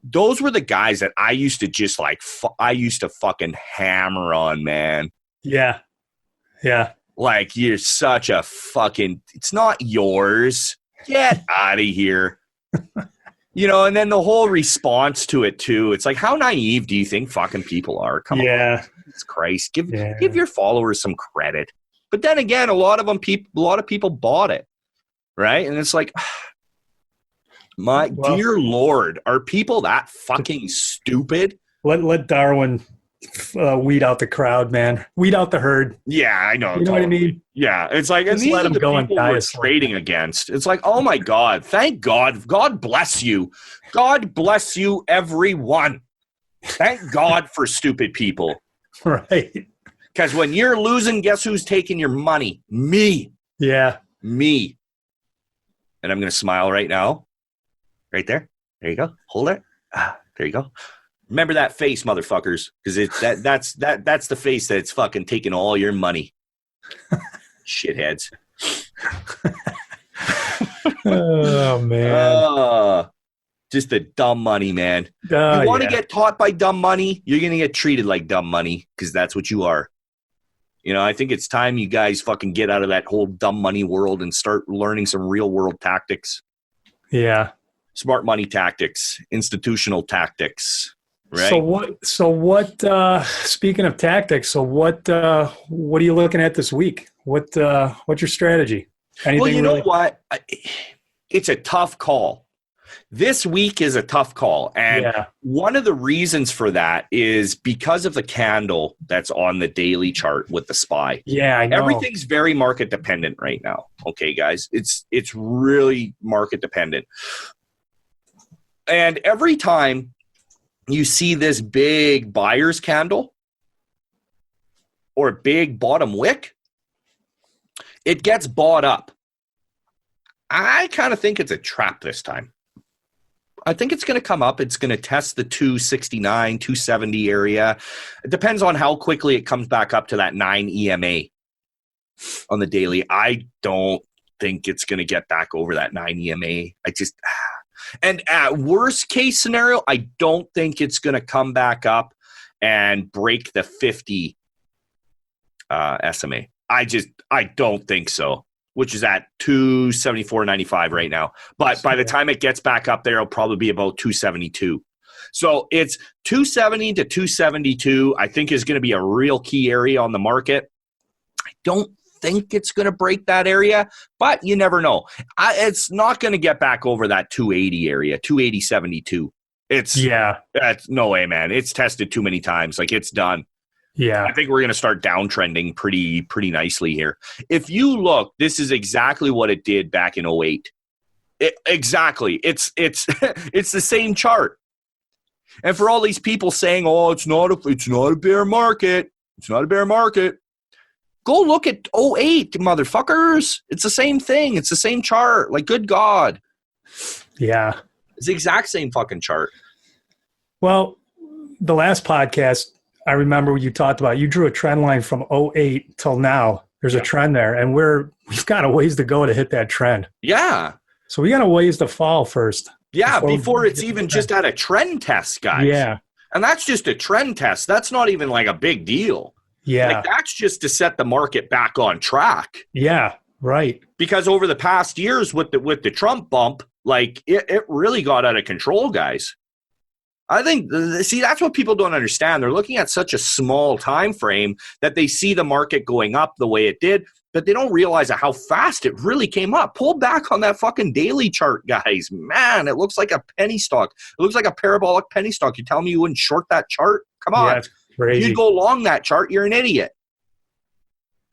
those were the guys that I used to just like, I used to fucking hammer on, man. Yeah. Yeah. Like, you're such a fucking, it's not yours. Get out of here. And then the whole response to it too. It's like, how naive do you think fucking people are? Come on. Jesus Christ. Give your followers some credit. But then again, a lot of people bought it. Right? And it's like, dear Lord, are people that fucking stupid? Let Darwin weed out the crowd, man. Weed out the herd. Yeah, I know. You know what I mean? Yeah, it's like, and these are the people we're trading against. It's like, oh my God, thank God. God bless you. God bless you, everyone. Thank God for stupid people. Right. Because when you're losing, guess who's taking your money? Me. Yeah. Me. And I'm going to smile right now. Right there. There you go. Hold it. There you go. Remember that face, motherfuckers, because that's the face that's fucking taking all your money. Shitheads. Oh, man. Just the dumb money, man. You want to get taught by dumb money, you're going to get treated like dumb money, because that's what you are. I think it's time you guys fucking get out of that whole dumb money world and start learning some real world tactics. Yeah. Smart money tactics, institutional tactics, right? So what, speaking of tactics, what are you looking at this week? What's your strategy? Anything know what? It's a tough call. This week is a tough call. And one of the reasons for that is because of the candle that's on the daily chart with the SPY. Yeah, I know. Everything's very market dependent right now. Okay, guys? It's really market dependent. And every time you see this big buyer's candle or big bottom wick, it gets bought up. I kind of think it's a trap this time. I think it's going to come up. It's going to test the 269, 270 area. It depends on how quickly it comes back up to that 9 EMA on the daily. I don't think it's going to get back over that 9 EMA. And at worst case scenario, I don't think it's going to come back up and break the 50 SMA. I don't think so. Which is at 274.95 right now. But by the time it gets back up there, it'll probably be about 272. So it's 270 to 272, I think, is going to be a real key area on the market. I don't think it's going to break that area, but you never know. It's not going to get back over that 280 area, 280.72. It's no way, man. It's tested too many times. Like, it's done. Yeah. I think we're going to start downtrending pretty nicely here. If you look, this is exactly what it did back in 08. Exactly. It's it's the same chart. And for all these people saying, "Oh, it's not a bear market. It's not a bear market." Go look at 08, motherfuckers. It's the same thing. It's the same chart. Like, good God. Yeah. It's the exact same fucking chart. Well, the last podcast, I remember you talked about, you drew a trend line from 08 till now. There's a trend there, and we've got a ways to go to hit that trend. Yeah. So we got a ways to fall first. Yeah, before it's even just at a trend test, guys. Yeah. And that's just a trend test. That's not even like a big deal. Yeah. Like, that's just to set the market back on track. Yeah. Right. Because over the past years with the Trump bump, like it really got out of control, guys. I think, see, that's what people don't understand. They're looking at such a small time frame that they see the market going up the way it did, but they don't realize how fast it really came up. Pull back on that fucking daily chart, guys. Man, it looks like a penny stock. It looks like a parabolic penny stock. You tell me you wouldn't short that chart? Come on. Yeah, it's crazy. If you'd go long that chart, you're an idiot.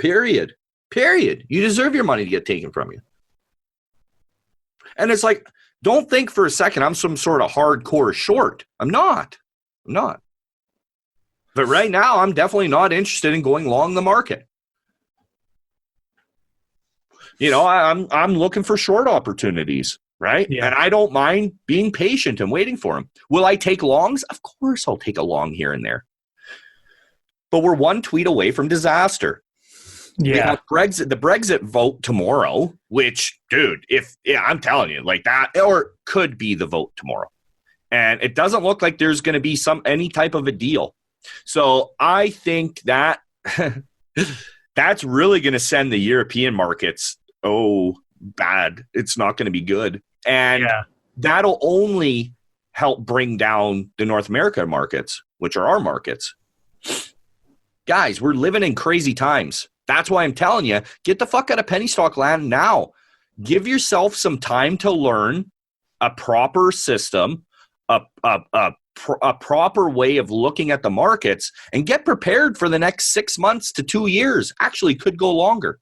Period. You deserve your money to get taken from you. And it's like, don't think for a second I'm some sort of hardcore short. I'm not. But right now, I'm definitely not interested in going long the market. You know, I'm looking for short opportunities, right? Yeah. And I don't mind being patient and waiting for them. Will I take longs? Of course I'll take a long here and there. But we're one tweet away from disaster. Yeah. The Brexit vote tomorrow, which, dude, I'm telling you, like that, or could be the vote tomorrow. And it doesn't look like there's going to be any type of a deal. So I think that that's really going to send the European markets, bad. It's not going to be good. And that'll only help bring down the North America markets, which are our markets. Guys, we're living in crazy times. That's why I'm telling you, get the fuck out of penny stock land now. Give yourself some time to learn a proper system, a proper way of looking at the markets, and get prepared for the next 6 months to 2 years. Actually, could go longer.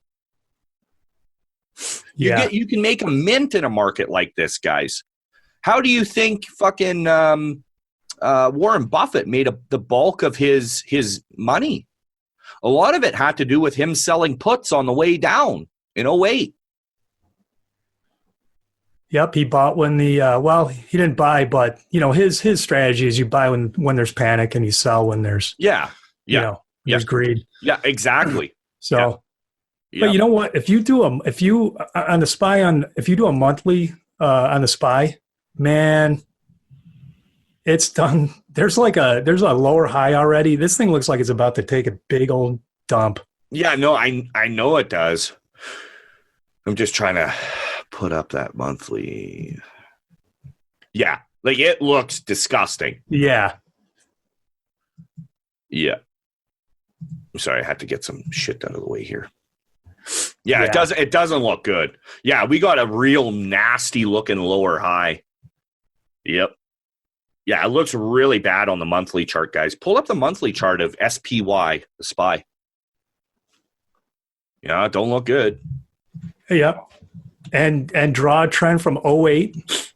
Yeah. You can make a mint in a market like this, guys. How do you think fucking Warren Buffett made the bulk of his money? A lot of it had to do with him selling puts on the way down in 2008. Yep, he bought when he didn't buy, but you know his strategy is you buy when there's panic and you sell when there's there's greed. Yeah, exactly. So, but you know what? If you do a monthly on the SPY, man, it's done. There's a lower high already. This thing looks like it's about to take a big old dump. Yeah, no, I know it does. I'm just trying to put up that monthly. Yeah, like it looks disgusting. Yeah. I'm sorry, I had to get some shit out of the way here. Yeah, it doesn't look good. Yeah, we got a real nasty looking lower high. Yep. Yeah, it looks really bad on the monthly chart, guys. Pull up the monthly chart of SPY, the SPY. Yeah, it don't look good. Yep. And draw a trend from 2008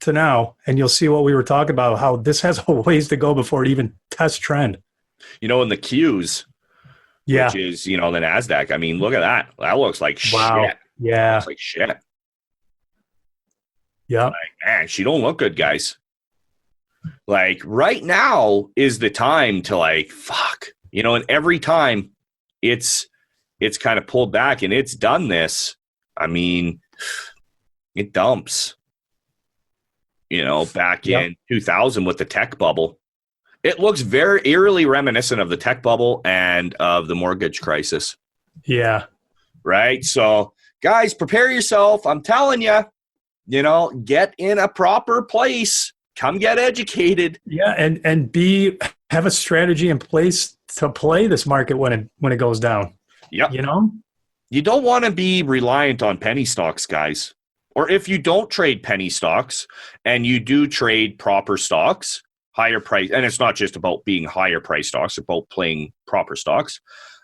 to now, and you'll see what we were talking about, how this has a ways to go before it even tests trend. You know, in the Qs, which is, the NASDAQ, I mean, look at that. That looks like shit. Yeah. Looks like shit. Yeah. Like, man, she don't look good, guys. Like, right now is the time to, like, fuck. And every time it's kind of pulled back and it's done this, I mean, it dumps. Back in 2000 with the tech bubble. It looks very eerily reminiscent of the tech bubble and of the mortgage crisis. Yeah. Right? So, guys, prepare yourself. I'm telling you, get in a proper place. Come get educated. Yeah, and have a strategy in place to play this market when it goes down. Yep. You don't want to be reliant on penny stocks, guys. Or if you don't trade penny stocks and you do trade proper stocks, higher price, and it's not just about being higher price stocks, it's about playing proper stocks.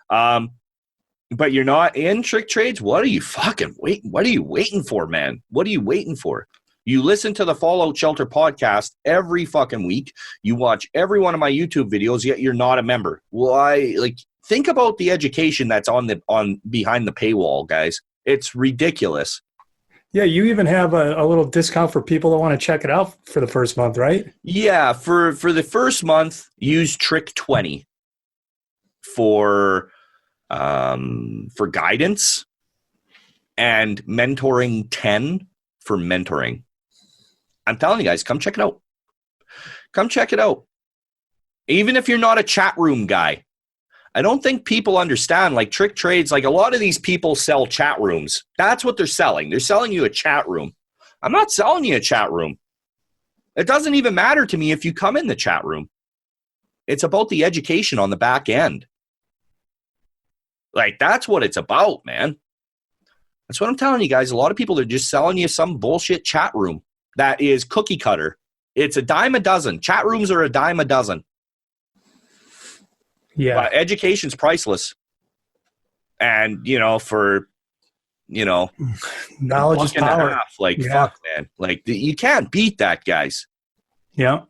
But you're not in TrickTrades, what are you fucking waiting? What are you waiting for, man? What are you waiting for? You listen to the Fallout Shelter podcast every fucking week. You watch every one of my YouTube videos, yet you're not a member. Why? Think about the education that's on behind the paywall, guys. It's ridiculous. Yeah, you even have a little discount for people that want to check it out for the first month, right? Yeah, for the first month, use Trick20 for guidance and mentoring 10 for mentoring. I'm telling you guys, come check it out. Come check it out. Even if you're not a chat room guy, I don't think people understand, like TrickTrades, like a lot of these people sell chat rooms. That's what they're selling. They're selling you a chat room. I'm not selling you a chat room. It doesn't even matter to me if you come in the chat room. It's about the education on the back end. Like, that's what it's about, man. That's what I'm telling you guys. A lot of people are just selling you some bullshit chat room that is cookie cutter. It's a dime a dozen. Chat rooms are a dime a dozen. Yeah. But education's priceless. And, you know, for, you know, knowledge is power. Like, fuck, man. Like, you can't beat that, guys. Yeah.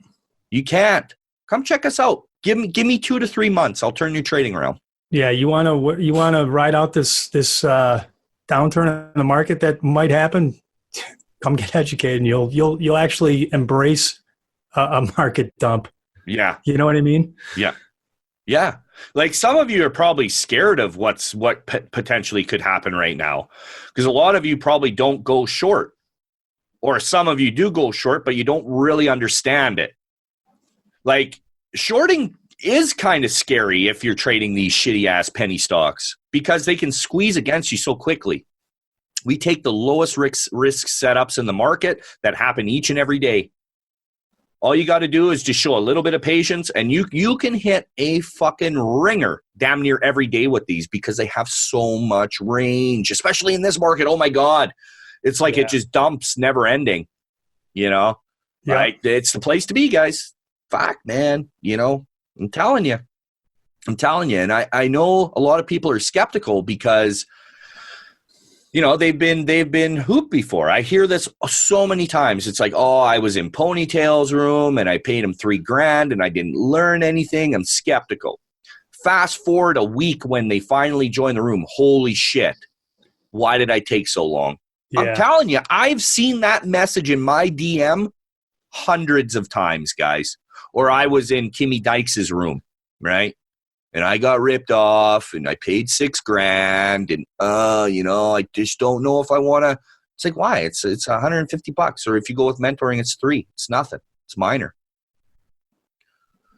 You can't. Come check us out. Give me 2 to 3 months. I'll turn your trading around. Yeah, you want to ride out this downturn in the market that might happen. Come get educated, and you'll actually embrace a market dump. Yeah, you know what I mean. Yeah. Like, some of you are probably scared of what potentially could happen right now, because a lot of you probably don't go short, or some of you do go short, but you don't really understand it. Like, shorting is kind of scary if you're trading these shitty ass penny stocks, because they can squeeze against you so quickly. We take the lowest risk setups in the market that happen each and every day. All you got to do is just show a little bit of patience, and you can hit a fucking ringer damn near every day with these, because they have so much range, especially in this market. Oh my God. It's like it just dumps never ending, you know? Yeah. Like, it's the place to be, guys. Fuck, man. You know, I'm telling you. And I know a lot of people are skeptical because, you know, they've been hooped before. I hear this so many times. It's like, oh, I was in Ponytail's room and I paid him $3,000 and I didn't learn anything. I'm skeptical. Fast forward a week when they finally join the room. Holy shit. Why did I take so long? Yeah. I'm telling you, I've seen that message in my DM hundreds of times, guys. Or I was in Kimmy Dykes' room, right? And I got ripped off and I paid $6,000 and, you know, I just don't know if I want to. It's like, why? It's $150. Or if you go with mentoring, it's $3. It's nothing. It's minor.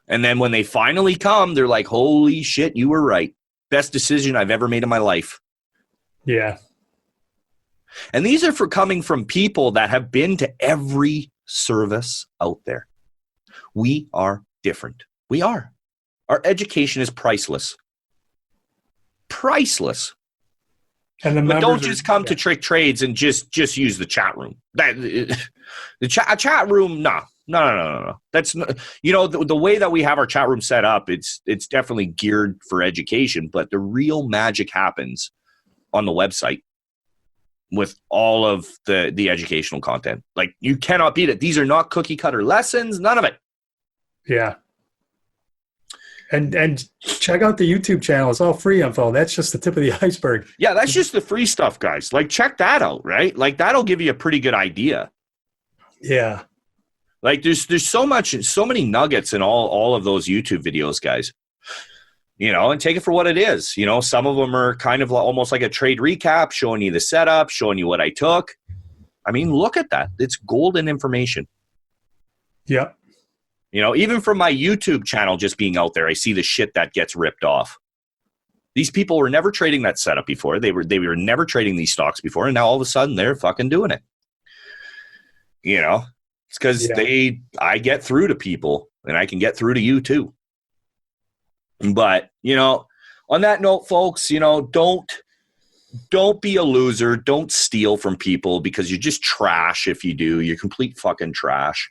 And then when they finally come, they're like, holy shit, you were right. Best decision I've ever made in my life. Yeah. And these are coming from people that have been to every service out there. We are different. We are. Our education is priceless. Priceless. And but don't just come to TrickTrades and just use the chat room. A chat room, no. That's not, you know, the way that we have our chat room set up, it's definitely geared for education, but the real magic happens on the website with all of the educational content. Like, you cannot beat it. These are not cookie cutter lessons, none of it. Yeah. And check out the YouTube channel. It's all free info. That's just the tip of the iceberg. Yeah, that's just the free stuff, guys. Like, check that out, right? Like, that'll give you a pretty good idea. Yeah. Like, there's so many nuggets in all of those YouTube videos, guys. You know, and take it for what it is. You know, some of them are kind of almost like a trade recap, showing you the setup, showing you what I took. I mean, look at that. It's golden information. Yeah. You know, even from my YouTube channel just being out there, I see the shit that gets ripped off. These people were never trading that setup before. They were never trading these stocks before, and now all of a sudden they're fucking doing it. You know, it's because I get through to people, and I can get through to you too. But, you know, on that note, folks, you know, don't be a loser. Don't steal from people, because you're just trash if you do. You're complete fucking trash.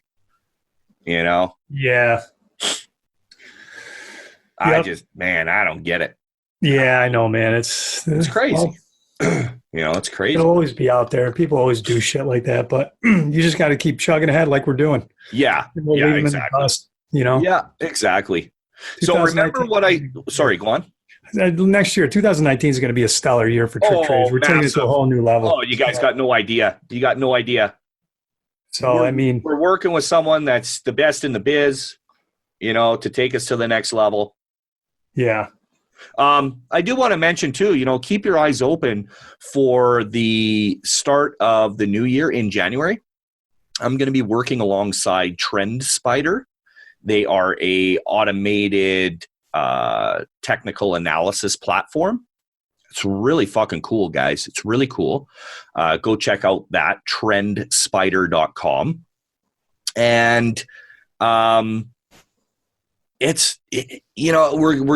You know? Yeah. I don't get it. Yeah, I know, man. It's crazy. Well, you know, it's crazy. It'll always be out there. People always do shit like that, but you just got to keep chugging ahead like we're doing. Yeah. We'll leave them in the dust, you know? Yeah, exactly. So remember sorry, go on. Next year, 2019 is going to be a stellar year for TrickTrades. We're taking it to a whole new level. Oh, you guys got no idea. You got no idea. So, I mean, we're working with someone that's the best in the biz, you know, to take us to the next level. Yeah. I do want to mention too, you know, keep your eyes open for the start of the new year in January. I'm going to be working alongside Trend Spider. They are a automated technical analysis platform. It's really fucking cool, guys. It's really cool. Go check out that, trendspider.com. And we're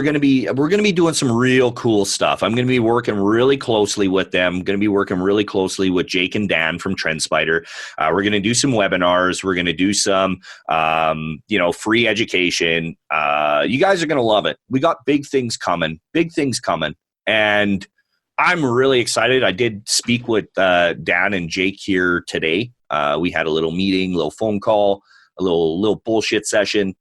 going to be doing some real cool stuff. I'm going to be working really closely with them. I'm going to be working really closely with Jake and Dan from TrendSpider. We're going to do some webinars. We're going to do some free education. You guys are going to love it. We got big things coming, and I'm really excited. I did speak with Dan and Jake here today. We had a little meeting, a little phone call, a little bullshit session.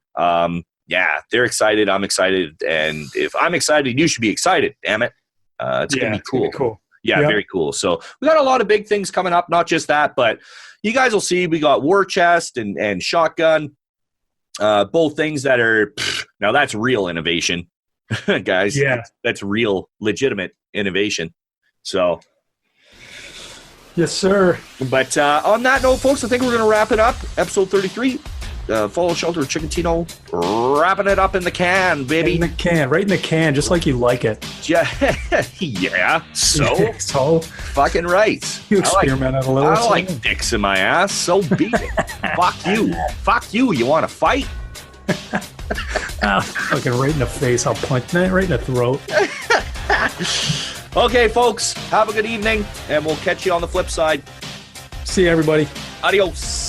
Yeah, they're excited. I'm excited. And if I'm excited, you should be excited. Damn it. It's going to be cool. Yeah, yep. Very cool. So we got a lot of big things coming up. Not just that, but you guys will see we got War Chest and Shotgun. Both things that are, now that's real innovation, guys. Yeah. That's real, legitimate innovation. So. Yes, sir. But on that note, folks, I think we're going to wrap it up. Episode 33. Follow Shelter Chicken Tino, wrapping it up in the can, baby. In the can, right in the can, just like you like it. Yeah. So fucking right. You experimented a little. I like dicks in my ass. So be it. Fuck you. You want to fight? Fucking right in the face. I'll punch it right in the throat. Okay, folks. Have a good evening, and we'll catch you on the flip side. See you, everybody. Adios.